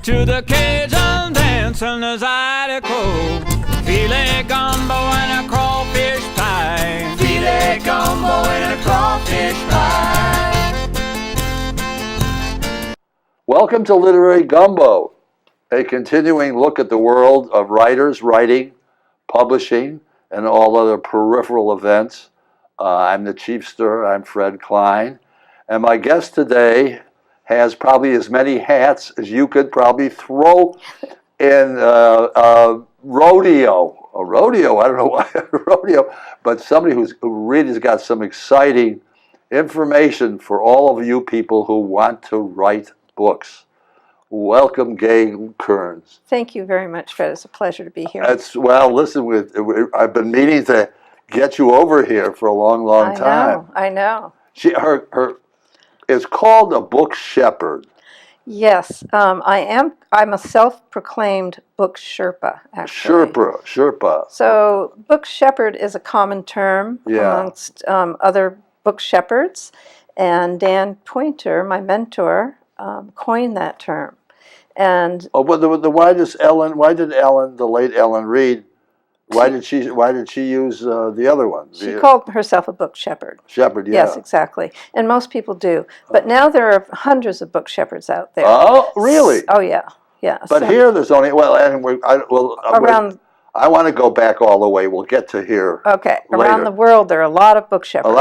to the Cajun dance and the Zydeco. Filet gumbo and a crawfish pie. Filet gumbo and a crawfish pie. Welcome to Literary Gumbo, a continuing look at the world of writers, writing, publishing, and all other peripheral events. I'm the Chiefster. I'm Fred Klein. And my guest today has probably as many hats as you could probably throw in rodeo. A rodeo, I don't know why rodeo, but somebody who really has got some exciting information for all of you people who want to write books. Welcome, Gail Kearns. Thank you very much, Fred. It's a pleasure to be here. Listen, I've been meaning to get you over here for a long time. I know. It's called a book shepherd. Yes, I'm a self-proclaimed book Sherpa, actually. Sherpa. So book shepherd is a common term amongst other book shepherds, and Dan Poynter, my mentor, coined that term. And why did Ellen, the late Ellen Reed, why did she use the other one? She called herself a book shepherd. Shepherd, yeah. Yes, exactly. And most people do. But now there are hundreds of book shepherds out there. Oh, really? Oh, yeah. But here there's only I want to go back all the way. We'll get to here. Okay. Later. Around the world, there are a lot of book shepherds.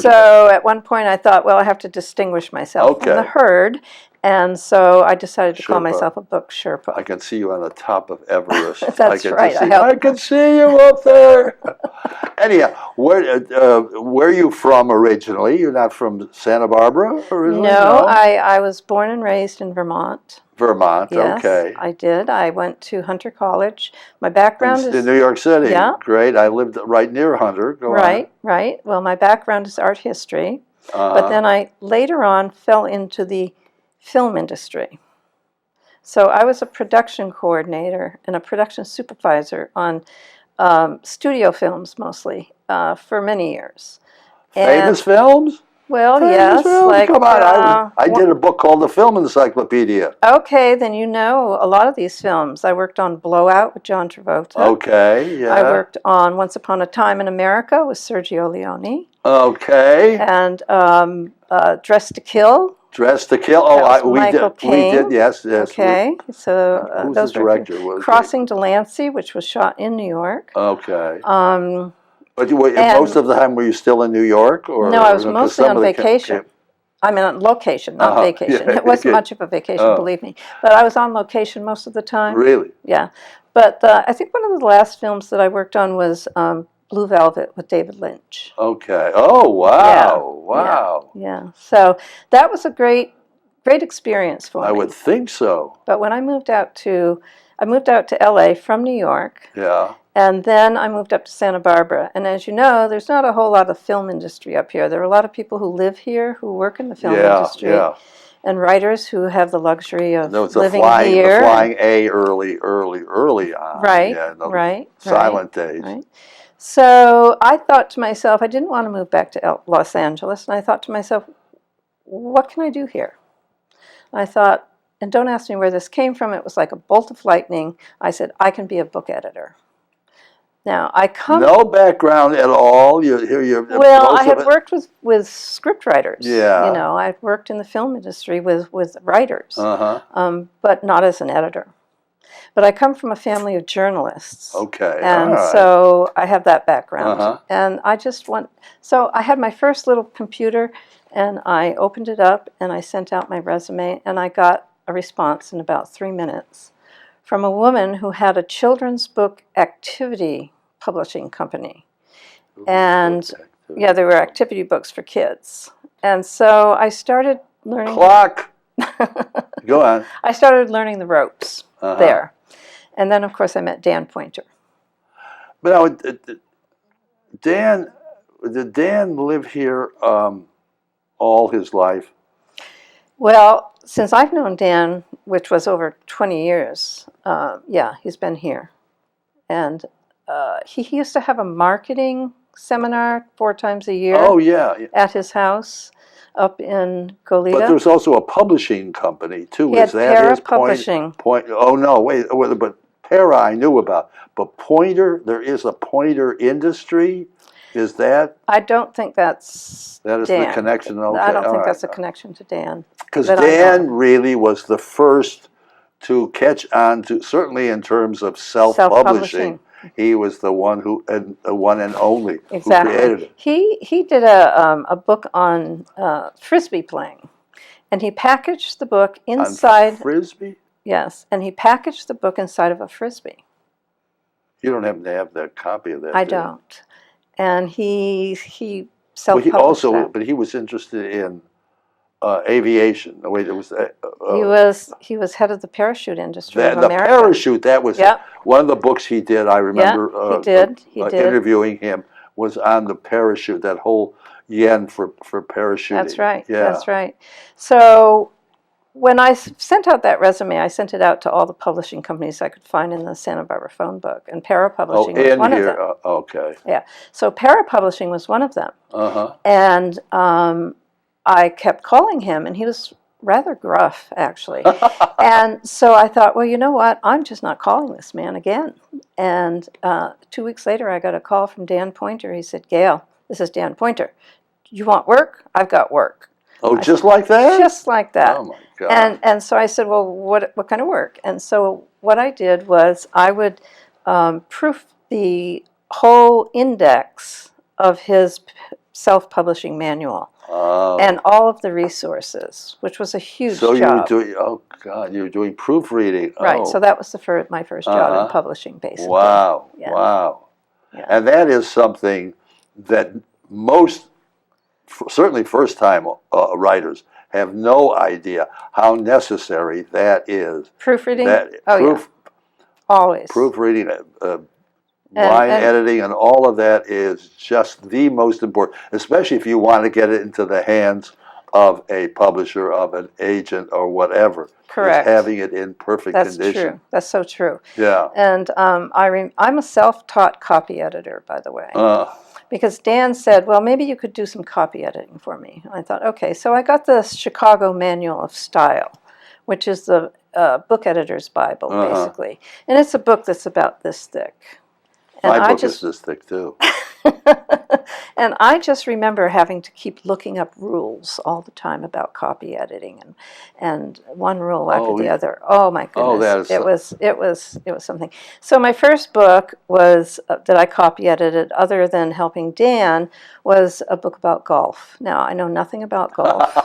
So at one point, I thought, well, I have to distinguish myself from the herd, and so I decided to call myself a book Sherpa. I can see you on the top of Everest. That's right. I can see you up there. Anyhow, where are you from originally? You're not from Santa Barbara originally? No, I was born and raised in Vermont. Vermont, yes, okay. I did. I went to Hunter College. My background is in New York City. Yeah. Great. I lived right near Hunter. Go on. Right. Well, my background is art history, but then I later on fell into the film industry. So I was a production coordinator and a production supervisor on studio films mostly for many years. Famous films? Well, famous yes. films? Like, come on, I did a book called The Film Encyclopedia. Okay, then you know a lot of these films. I worked on Blowout with John Travolta. Okay, yeah. I worked on Once Upon a Time in America with Sergio Leone. Okay. And Dress to Kill. Dress to Kill. We did. Yes. Okay, so who's those the director? Crossing Delancey, which was shot in New York. Okay. But most of the time, were you still in New York? Or no, I was mostly on vacation. I mean, on location, not vacation. Yeah, it wasn't much of a vacation, believe me. But I was on location most of the time. Really? Yeah. But I think one of the last films that I worked on was Blue Velvet with David Lynch. Okay. Oh, wow. Yeah. So that was a great experience for me. I would think so. But when I moved out to LA from New York. Yeah. And then I moved up to Santa Barbara. And as you know, there's not a whole lot of film industry up here. There are a lot of people who live here, who work in the film industry. Yeah. And writers who have the luxury of living here. The flying A early on. Right, yeah, silent days. Right. So I thought to myself, I didn't want to move back to Los Angeles. And I thought to myself, what can I do here? And I thought, and don't ask me where this came from. It was like a bolt of lightning. I said, I can be a book editor. Now, no background at all. I had worked with script writers. Yeah. You know, I'd worked in the film industry with writers, but not as an editor. But I come from a family of journalists. Okay. And so I have that background. And so I had my first little computer, and I opened it up, and I sent out my resume, and I got a response in about 3 minutes from a woman who had a children's book activity publishing company. And there were activity books for kids. And so I started learning. Go on. I started learning the ropes there. And then, of course, I met Dan Poynter. But now, did Dan live here all his life? Well, since I've known Dan, which was over 20 years, he's been here. And he used to have a marketing seminar 4 times a year. Oh, yeah. At his house up in Goleta. But there's also a publishing company, too. He had Is that Para his Publishing. Oh, no, wait. But Para I knew about. But Pointer, there is a Pointer industry? Is that? I don't think that's That is Dan. the connection? Okay, I don't all think right. that's a connection to Dan. Because that I know Dan of. really was the first to catch on to, certainly in terms of self-publishing, he was the one one and only who created it. He did a book on Frisbee playing, and he packaged the book inside. On Frisbee? Yes, and he packaged the book inside of a Frisbee. You don't happen to have that copy of that, I do you? don't. And he Well, self-published that. but he was interested in aviation. No, wait, it was He was head of the parachute industry of the America. parachute. That was Yep. one of the books he did. I remember. He did. Interviewing him was on the parachute. That whole yen for parachuting. That's right. Yeah. That's right. So when I sent out that resume, I sent it out to all the publishing companies I could find in the Santa Barbara phone book, and Para Publishing was one of them. Okay. Yeah. So Para Publishing was one of them. And I kept calling him, and he was rather gruff, actually. And so I thought, well, you know what? I'm just not calling this man again. And 2 weeks later, I got a call from Dan Pointer. He said, Gail, this is Dan Pointer. You want work? I've got work. Oh, just like that? Just like that. Oh, my God. And so I said, well, what kind of work? And so what I did was I would proof the whole index of his self-publishing manual. And all of the resources, which was a huge job. So you were doing, oh God, you were doing proofreading. Right, Oh. so that was my first job in publishing, basically. Wow, Yeah. wow. Yeah. And that is something that most, certainly first-time writers, have no idea how necessary that is. Proofreading? Yeah. Always. Proofreading, line editing, and all of that is just the most important, especially if you want to get it into the hands of a publisher, of an agent, or whatever. Correct. Is having it in perfect condition. That's true. That's so true. Yeah. And I'm a self-taught copy editor, by the way. Because Dan said, well, maybe you could do some copy editing for me. And I thought, okay. So I got the Chicago Manual of Style, which is the book editor's Bible, basically. And it's a book that's about this thick. And My book is this thick, too. And I just remember having to keep looking up rules all the time about copy editing, and one rule after the other. Oh my goodness! It was something. So my first book was that I copy edited, other than helping Dan, was a book about golf. Now I know nothing about golf.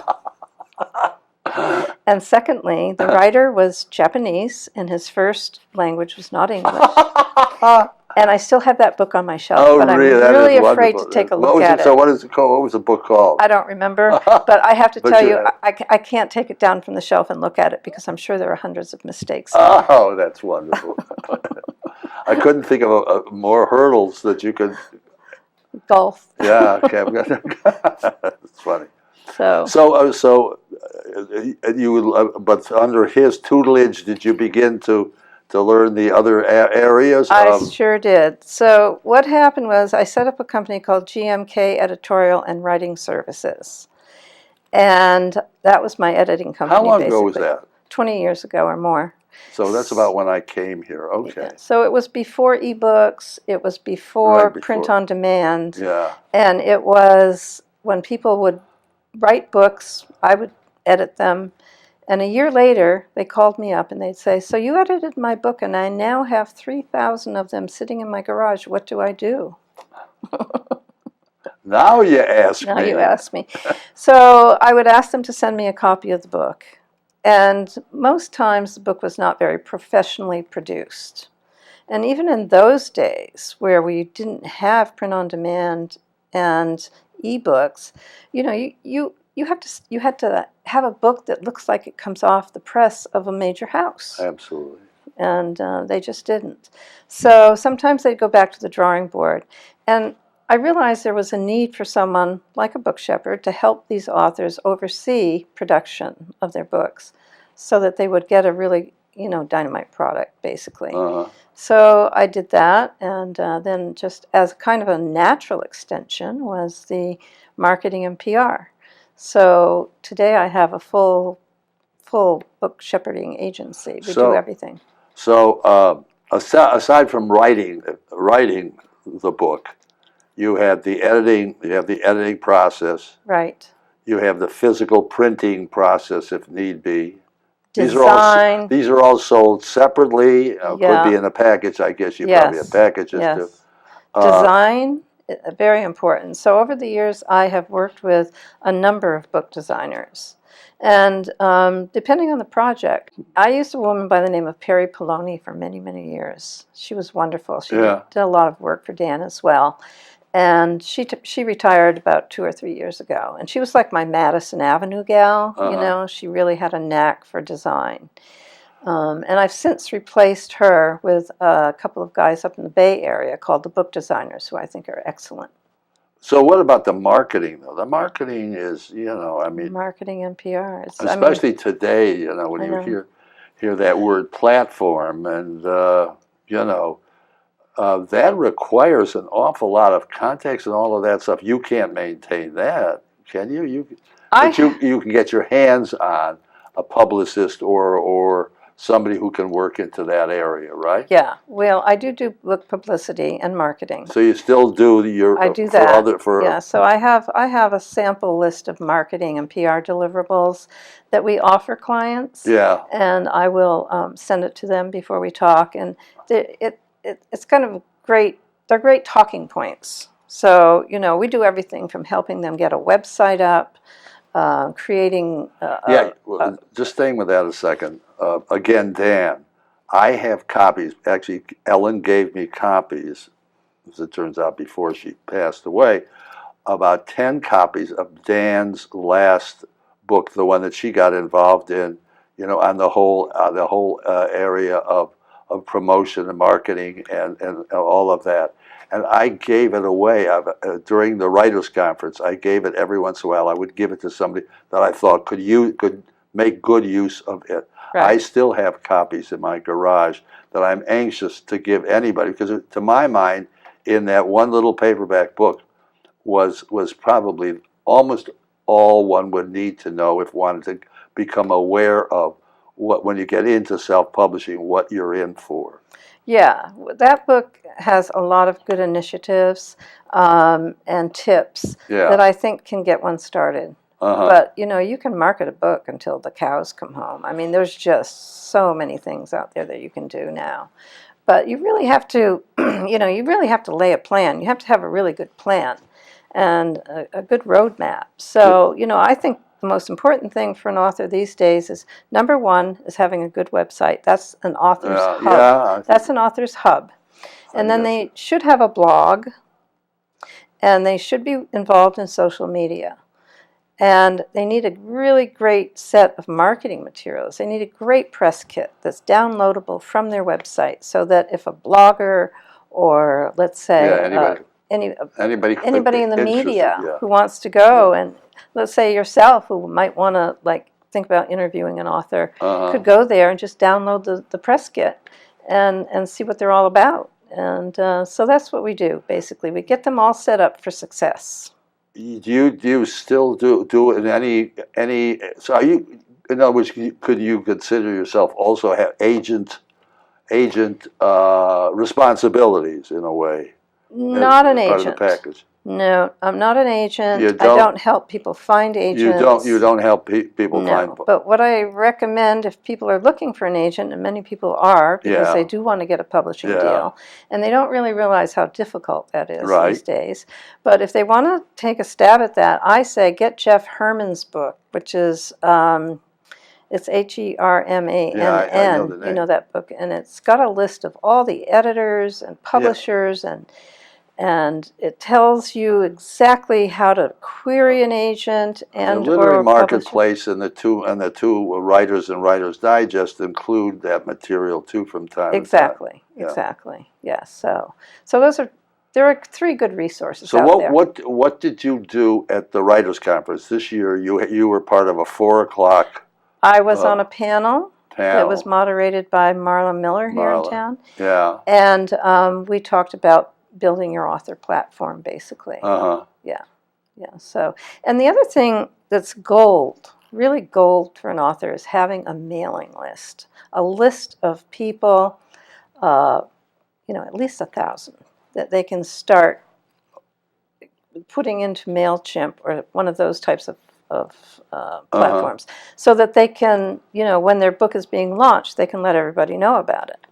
And secondly, the writer was Japanese, and his first language was not English. And I still have that book on my shelf, but I'm really afraid to take a look at it. So what is it called? What was the book called? I don't remember, but I have to tell you, I can't take it down from the shelf and look at it because I'm sure there are hundreds of mistakes. Oh, that's wonderful. I couldn't think of more hurdles that you could... Golf. Yeah, okay. That's funny. But under his tutelage, did you begin to learn the other areas? I sure did. So what happened was I set up a company called GMK Editorial and Writing Services. And that was my editing company, How long ago was that? 20 years ago or more. So that's about when I came here. Okay. Yeah. So it was before ebooks. It was before print on demand. Yeah. And it was when people would write books, I would edit them. And a year later, they called me up and they'd say, so you edited my book and I now have 3,000 of them sitting in my garage. What do I do? Now you ask me. Now you ask me. So I would ask them to send me a copy of the book. And most times the book was not very professionally produced. And even in those days where we didn't have print on demand and ebooks, you had to have a book that looks like it comes off the press of a major house. Absolutely. And they just didn't. So sometimes they'd go back to the drawing board. And I realized there was a need for someone like a book shepherd to help these authors oversee production of their books so that they would get a really dynamite product, basically. Uh-huh. So I did that, and then just as kind of a natural extension was the marketing and PR. So today I have a full book shepherding agency. We do everything. So aside from writing the book, you have the editing process. Right. You have the physical printing process if need be. Design. These are all sold separately. Could be in a package. I guess you probably have packages too. Design, very important. So over the years, I have worked with a number of book designers. And depending on the project, I used a woman by the name of Perry Poloni for many, many years. She was wonderful. She did a lot of work for Dan as well. And she retired about 2 or 3 years ago. And she was like my Madison Avenue gal, She really had a knack for design. And I've since replaced her with a couple of guys up in the Bay Area called the Book Designers, who I think are excellent. So what about the marketing, though? The marketing is, marketing and PR. Especially today, when you hear that word platform, and that requires an awful lot of context and all of that stuff. You can't maintain that, can you? You can get your hands on a publicist or somebody who can work into that area, right? Yeah. Well, I do book publicity and marketing. So you still do I do that. So I have a sample list of marketing and PR deliverables that we offer clients. Yeah. And I will send it to them before we talk, and it's kind of great. They're great talking points. So we do everything from helping them get a website up, creating. Just staying with that a second. Again, Dan, I have copies. Actually, Ellen gave me copies, as it turns out, before she passed away, about 10 copies of Dan's last book, the one that she got involved in, on the whole area of promotion and marketing and all of that. And I gave it away during the writers' conference. I gave it every once in a while. I would give it to somebody that I thought could make good use of it. Right. I still have copies in my garage that I'm anxious to give anybody, because to my mind, in that one little paperback book was probably almost all one would need to know if wanted to become aware of when you get into self-publishing, what you're in for. Yeah, that book has a lot of good initiatives and tips that I think can get one started. But, you can market a book until the cows come home. I mean, there's just so many things out there that you can do now. But you really have to, lay a plan. You have to have a really good plan and a good roadmap. So, I think the most important thing for an author these days is, number one, is having a good website. That's an author's hub. That's an author's hub. And then they should have a blog, and they should be involved in social media. And they need a really great set of marketing materials. They need a great press kit that's downloadable from their website, so that if a blogger or, let's say, anybody in the media who wants to go, and let's say yourself, who might want to think about interviewing an author, could go there and just download the press kit and see what they're all about. And so that's what we do, basically. We get them all set up for success. Do you still do it in any? So are you? In other words, could you consider yourself also have agent responsibilities in a way? Not an agent. Part of the package. No, I'm not an agent. I don't help people find agents. You don't help people find. But what I recommend, if people are looking for an agent, and many people are, because they do want to get a publishing deal, and they don't really realize how difficult that is these days. But if they want to take a stab at that, I say get Jeff Herman's book, which is it's Hermann. You know that book, and it's got a list of all the editors and publishers and it tells you exactly how to query an agent and the literary marketplace and the two Writers and Writers Digest include that material too from time to time. Exactly. Yes. So there are 3 good resources out there. So what did you do at the Writers Conference this year? You were part of a 4 o'clock. I was on a panel. panel. It was moderated by Marla Miller here in town. Yeah. And we talked about building your author platform, basically. Uh-huh. Yeah. So, and the other thing that's gold, really gold for an author, is having a mailing list. A list of people, at least 1,000, that they can start putting into MailChimp or one of those types of platforms, so that they can, when their book is being launched, they can let everybody know about it,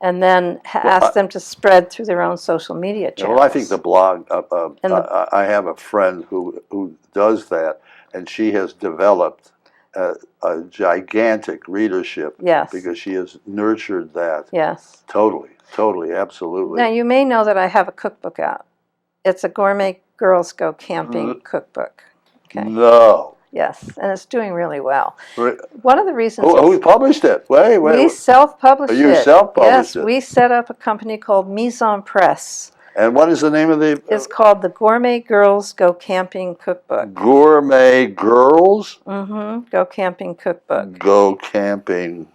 and then ask them to spread through their own social media channels. Well, I think the blog, I have a friend who does that, and she has developed a gigantic readership. Yes. Because she has nurtured that. Yes. Totally, absolutely. Now, you may know that I have a cookbook out. It's a Gourmet Girls Go Camping cookbook. Okay. No. Yes, and it's doing really well. One of the reasons... Who published it? Wait. We self-published it. You self-published it? Yes, we set up a company called Mise en Presse. And what is the name of the... It's called the Gourmet Girls Go Camping Cookbook. Gourmet Girls? Mm-hmm. Go Camping Cookbook. Go Camping.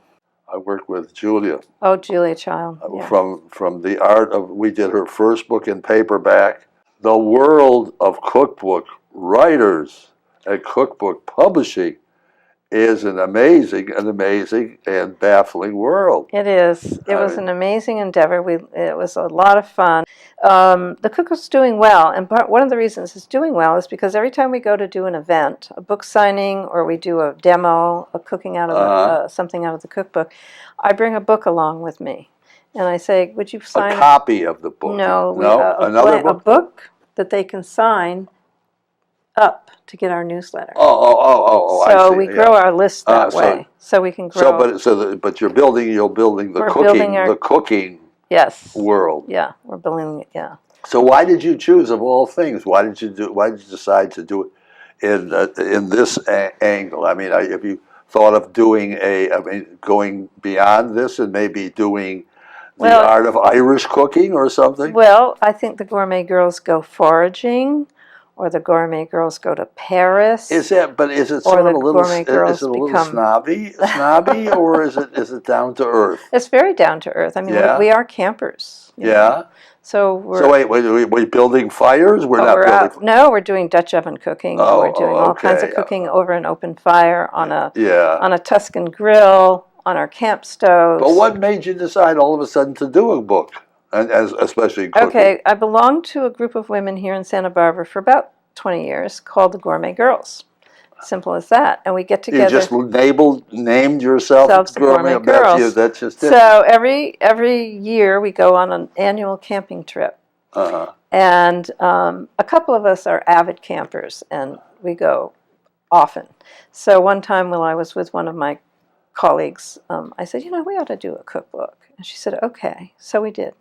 I worked with Julia. Oh, Julia Child. Yeah. From the art of... We did her first book in paperback. The world of cookbook writers and cookbook publishing is an amazing and baffling world. It is. It was an amazing endeavor. It was a lot of fun. The cookbook's doing well, and one of the reasons it's doing well is because every time we go to do an event, a book signing, or we do a demo, a cooking out of something out of the cookbook, I bring a book along with me, and I say, "Would you sign a copy of the book?" No, another book? A book that they can sign up to get our newsletter. Oh, so I see. we grow our list that way, so we can grow. But you're building the cooking yes world. Yeah, we're building it. Yeah. So why did you choose, of all things? Why did you decide to do it in this angle? I mean, have you thought of going beyond this and maybe doing the art of Irish cooking or something? Well, I think the Gourmet Girls Go Foraging, or the Gourmet Girls Go to Paris. Is it sort of a little snobby, or is it down to earth? It's very down to earth. I mean, we are campers. You know? So we're building fires. We're doing Dutch oven cooking. We're doing all kinds of cooking over an open fire on a Tuscan grill, on our camp stoves. But what made you decide all of a sudden to do a book, and especially cooking? Okay, I belonged to a group of women here in Santa Barbara for about 20 years called the Gourmet Girls. Simple as that. And we get together. You just named yourself the Gourmet Girls. That's just it. So every year we go on an annual camping trip. And a couple of us are avid campers, and we go often. So one time while I was with one of my colleagues, I said, we ought to do a cookbook. And she said, okay. So we did.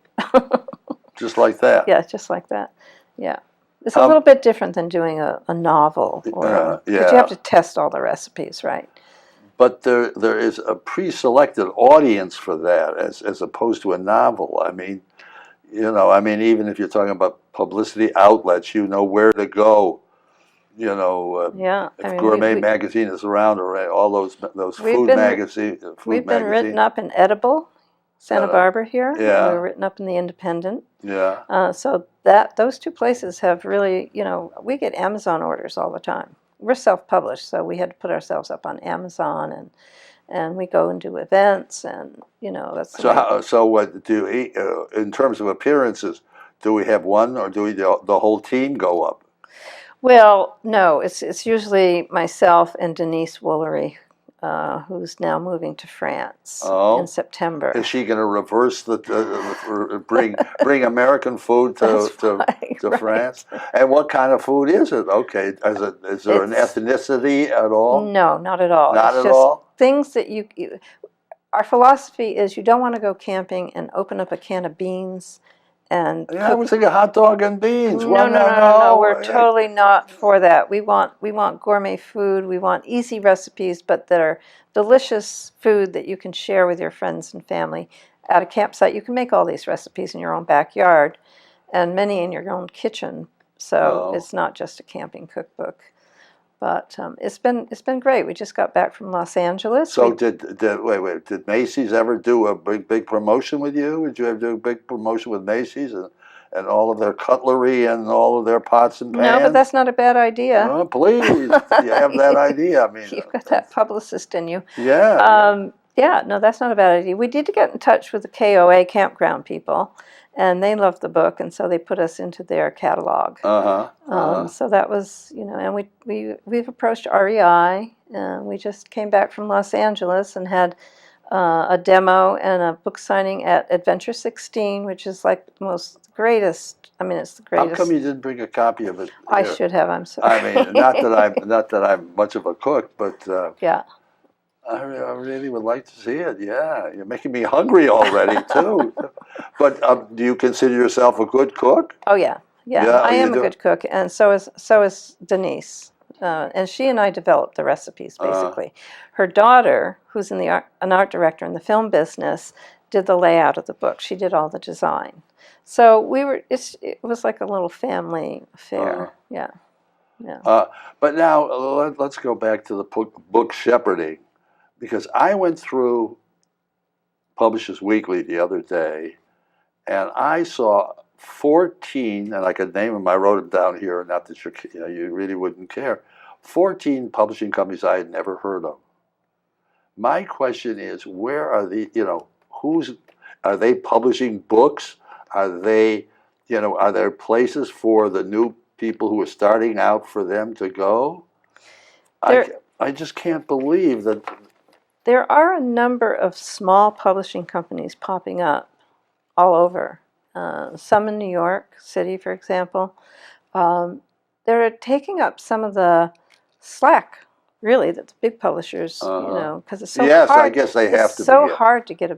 Just like that? Yeah, just like that. Yeah. It's a little bit different than doing a novel. Because you have to test all the recipes, right? But there is a pre-selected audience for that, as opposed to a novel. I mean, even if you're talking about publicity outlets, you know where to go. If Gourmet magazine is around, or all those food magazines. We've been written up in Edible, Santa Barbara here. Yeah. We were written up in the Independent. Yeah. So those two places have really, we get Amazon orders all the time. We're self-published, so we had to put ourselves up on Amazon, and we go and do events, and that's. So what do in terms of appearances? Do we have one, or do the whole team go up? Well, no. It's usually myself and Denise Woolery, who's now moving to France in September. Is she going to reverse bring American food to France? And what kind of food is it? Okay, is there an ethnicity at all? No, not at all. Not at all? Things that our philosophy is you don't want to go camping and open up a can of beans and cook. I was thinking hot dog and beans. No. We're totally not for that. We want gourmet food. We want easy recipes, but that are delicious food that you can share with your friends and family at a campsite. You can make all these recipes in your own backyard, and many in your own kitchen. So it's not just a camping cookbook. But it's been great. We just got back from Los Angeles. So did Macy's ever do a big promotion with you? Did you ever do a big promotion with Macy's and all of their cutlery and all of their pots and pans? No, but that's not a bad idea. Oh, please, you have that idea. I mean, You've got that publicist in you. Yeah. Yeah, no, that's not a bad idea. We did get in touch with the KOA campground people, and they loved the book, and so they put us into their catalog. So that was, and we've approached REI, and we just came back from Los Angeles and had a demo and a book signing at Adventure 16, which is like the greatest. I mean, it's the greatest. How come you didn't bring a copy of it? I should have. I'm sorry. I mean, not that I'm much of a cook, but yeah. I really would like to see it. Yeah, you're making me hungry already too. But do you consider yourself a good cook? Oh yeah. I am a good cook, and so is Denise. And she and I developed the recipes basically. Her daughter, who's an art director in the film business, did the layout of the book. She did all the design. So it was like a little family affair. Yeah. But now let's go back to the book shepherding. Because I went through Publishers Weekly the other day, and I saw 14, and I could name them. I wrote them down here. Not that you really wouldn't care. 14 publishing companies I had never heard of. My question is, where are the? Are they publishing books? Are they, are there places for the new people who are starting out for them to go? I just can't believe that. There are a number of small publishing companies popping up all over. Some in New York City, for example. They're taking up some of the slack, really, that the big publishers, because it's so hard. Yes, I guess they have to. It's so hard to get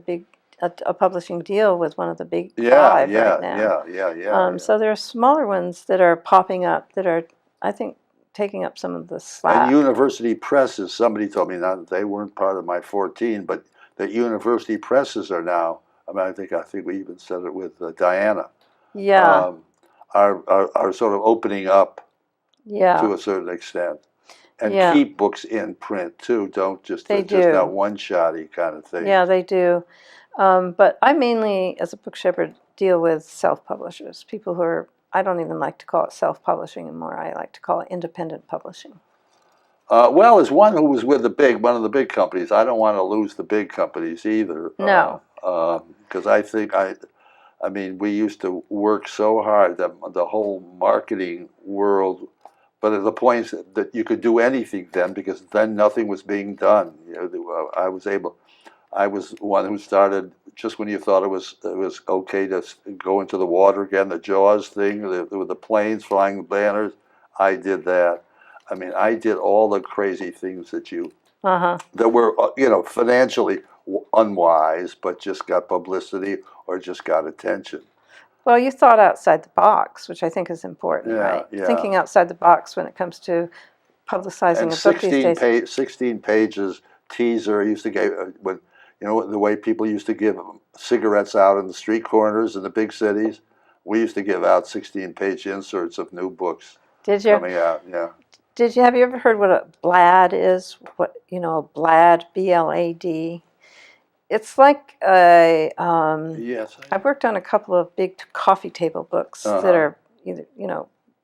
a publishing deal with one of the big five right now. Yeah. So there are smaller ones that are popping up that are, I think, taking up some of the slack. And university presses, somebody told me, not that they weren't part of my 14, but that university presses are now, I think we even said it with Diana. Yeah. Are sort of opening up to a certain extent. And keep books in print too, don't just that one-shotty kind of thing. Yeah, they do. But I mainly, as a book shepherd, deal with self-publishers, people who are, I don't even like to call it self-publishing anymore. I like to call it independent publishing. Well, as one who was with one of the big companies, I don't want to lose the big companies either. No. Because I think we used to work so hard that the whole marketing world, but at the point that you could do anything then, because then nothing was being done. I was one who started just when you thought it was okay to go into the water again, the Jaws thing, with the planes flying the banners. I did that. I did all the crazy things that that were financially unwise, but just got publicity or just got attention. Well, you thought outside the box, which I think is important, right? Yeah. Thinking outside the box when it comes to publicizing a book these days. 16 pages teaser used to give when. The way people used to give cigarettes out in the street corners in the big cities, we used to give out 16-page inserts of new books. Did you? Coming out, yeah. Have you ever heard what a blad is? A blad, BLAD. It's like yes. I've worked on a couple of big coffee table books that are either,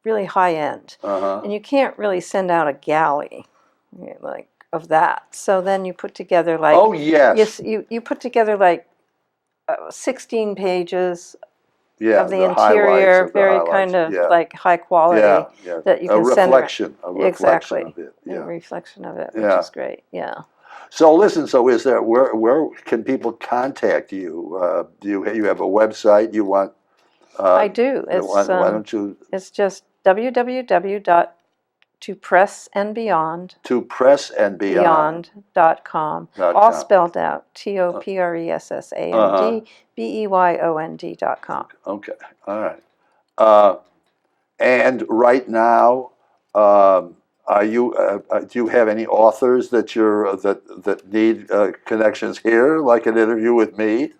really high end, and you can't really send out a galley, of that. So then you put together you put together 16 pages of the interior, very kind of high quality that you can send. A reflection of it. Yeah. A reflection of it, which is great. Yeah. So listen, is there where can people contact you? Do you have a website you want? I do. It's why don't you? It's just www.topressandbeyond. Topressandbeyond.com. All spelled out. TOPRESSANDBEYOND.com. Okay. All right. And right now, are you? Do you have any authors that need connections here, like an interview with me?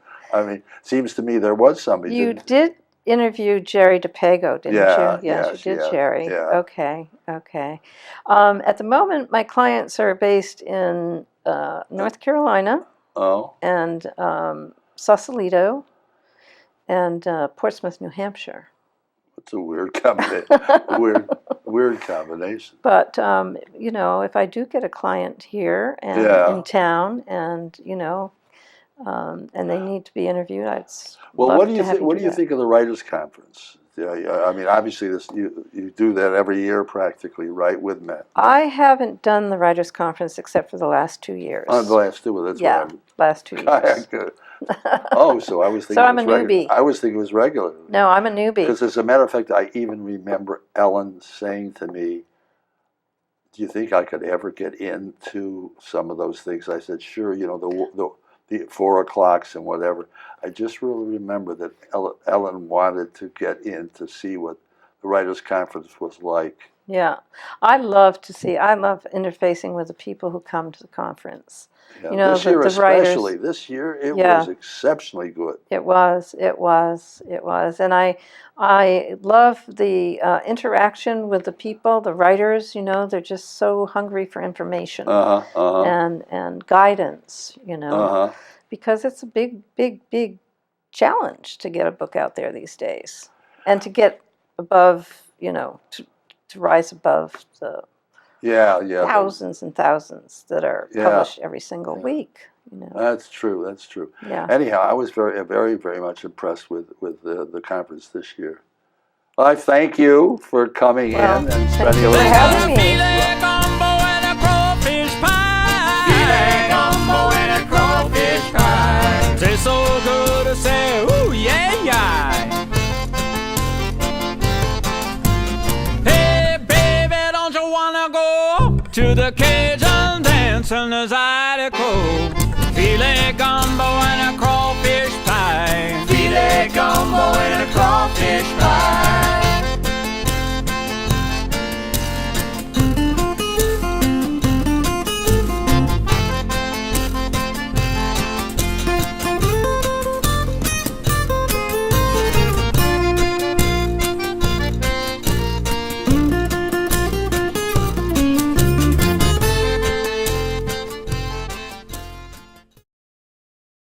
Seems to me there was somebody. You did interviewed Jerry DePago, didn't Yeah, you? Yes, yes, you did, yes, Jerry. yeah. Okay, okay. At the moment, my clients are based in North Carolina Oh, and Sausalito and Portsmouth, New Hampshire. it's a weird combination. weird combination. But you know, if I do get a client here and Yeah. in town, and you know, and they need to be interviewed, I'd Well, love what do to you have think? What do you that. think of the writers' conference? Yeah, I mean, obviously, you do that every year practically, right? With Matt. I haven't done the writers' conference except for the last 2 years. On the last two, that's Yeah, what last 2 years. Oh, so I was thinking. So I'm it a was regular. newbie. I was thinking it was regular. No, I'm a newbie. Because as a matter of fact, I even remember Ellen saying to me, "Do you think I could ever get into some of those things?" I said, "Sure." You know, the 4 o'clocks and whatever. I just really remember that Ellen wanted to get in to see what the writers' conference was like. Yeah, I love interfacing with the people who come to the conference. Yeah, You know, this year the especially. writers. This year it Yeah. was exceptionally good. It was, and I love the interaction with the people, the writers. You know, they're just so hungry for information and guidance. You know, because it's a big challenge to get a book out there these days, and to get above, you know, to rise above the Yeah. thousands and thousands that are published every single week. You know. That's true. That's true. Yeah. Anyhow, I was very much impressed with the conference this year. I thank you for coming in and spending a for little having time. me. Filet gumbo and a crawfish pie. Filet gumbo and a crawfish pie. Tastes so good to say, ooh, yeah. Hey, baby, don't you wanna go to the Cajun dance in the Zadie?